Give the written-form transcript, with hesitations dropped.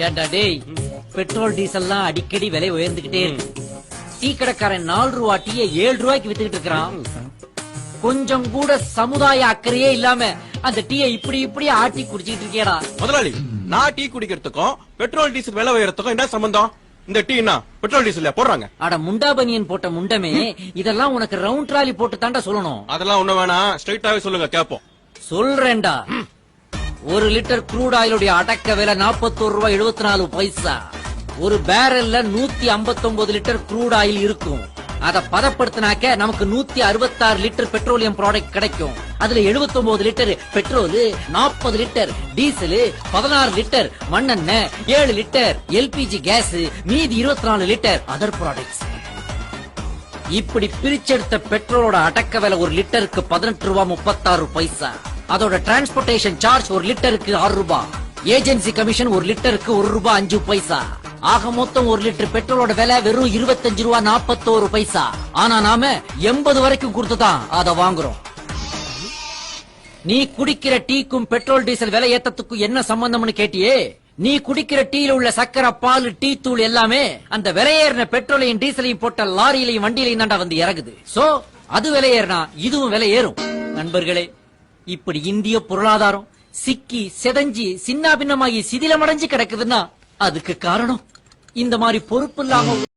ஏண்டா டேய், பெட்ரோல் டீசல்லாம் அடிக்கடி விலை உயர்ந்துகிட்டே இருக்கு. டீ கடைக்காரன் 4 ரூபா டீயை 7 ரூபாய்க்கு வித்துக்கிட்டு இருக்கிறான். கொஞ்சம் கூட சமுதாய அக்கறையே இல்லாம அந்த டீயை இப்படி ஆட்டி குடிச்சிட்டு இருக்கேடா. முதலாளி, நான் டீ குடிக்கிறதுக்கும் பெட்ரோல் டீசல் விலை உயரத்துக்கும் என்ன சம்பந்தம்? இந்த டீ என்ன பெட்ரோல் டீசல் போடுறாங்க? அட முண்டா பனியன் போட்ட முண்டமே, இதெல்லாம் உனக்கு ரவுண்ட் ட்ராலி போட்டு தாண்டா சொல்லணும். அதெல்லாம் ஒண்ணு வேணாம், ஸ்ட்ரைட்டாவே சொல்லுங்க கேப்போம். சொல்றேன்டா. 1 லிட்டர் க்ரூட் ஆயிலுடைய அடக்க விலை 41 ரூபாய் 74 பைசா. ஒரு பேரல்ல 159 லிட்டர் க்ரூட் ஆயில் இருக்கும். அத பதப்படுத்தினாக்க நமக்கு 166 லிட்டர் பெட்ரோலியம் ப்ராடக்ட் கிடைக்கும். அதுல 79 litre petrol, 40 litre diesel, 16 litre மண்ணெண்ணெய், 7 லிட்டர் எல்பிஜி கேஸ், மீதி 24 லிட்டர் அதர் ப்ராடக்ட்ஸ். இப்படி பிரிச்செடுத்த பெட்ரோலோட அடக்க விலை 1 லிட்டருக்கு 18 ரூபாய் 36 பைசா. அதோட டிரான்ஸ்போர்டேஷன் சார்ஜ் 1 லிட்டருக்கு 6 ரூபாய். ஏஜென்சி கமிஷன் 1 லிட்டருக்கு 1 ரூபாய் 5 பைசா. ஆக மொத்தம் 1 லிட்டர் பெட்ரோலோட விலை வெறும் 25 ரூபாய் 41 பைசா. ஆனா நாம 80 வரைக்கும் கொடுத்துதான் அத வாங்குறோம். நீ குடிக்கிற டீக்கும் பெட்ரோல் டீசல் விலை ஏத்தத்துக்கும் என்ன சம்பந்தம்னு கேட்டியே? நீ குடிக்கிற டீல உள்ள சக்கரை, பால், டீ தூள் எல்லாமே அந்த விலையேறின பெட்ரோலையும் டீசலையும் போட்ட லாரியிலையும் வண்டியிலையும் தாண்டா வந்து இறங்குது. சோ அது விலையேறினா இதுவும் விலை ஏறும். நண்பர்களே, இப்படி இந்திய பொருளாதாரம் சிக்கி செதஞ்சி சின்ன பின்னமாகி சிதிலமடைஞ்சு கிடக்குதுன்னா அதுக்கு காரணம் இந்த மாதிரி பொறுப்பு இல்லாம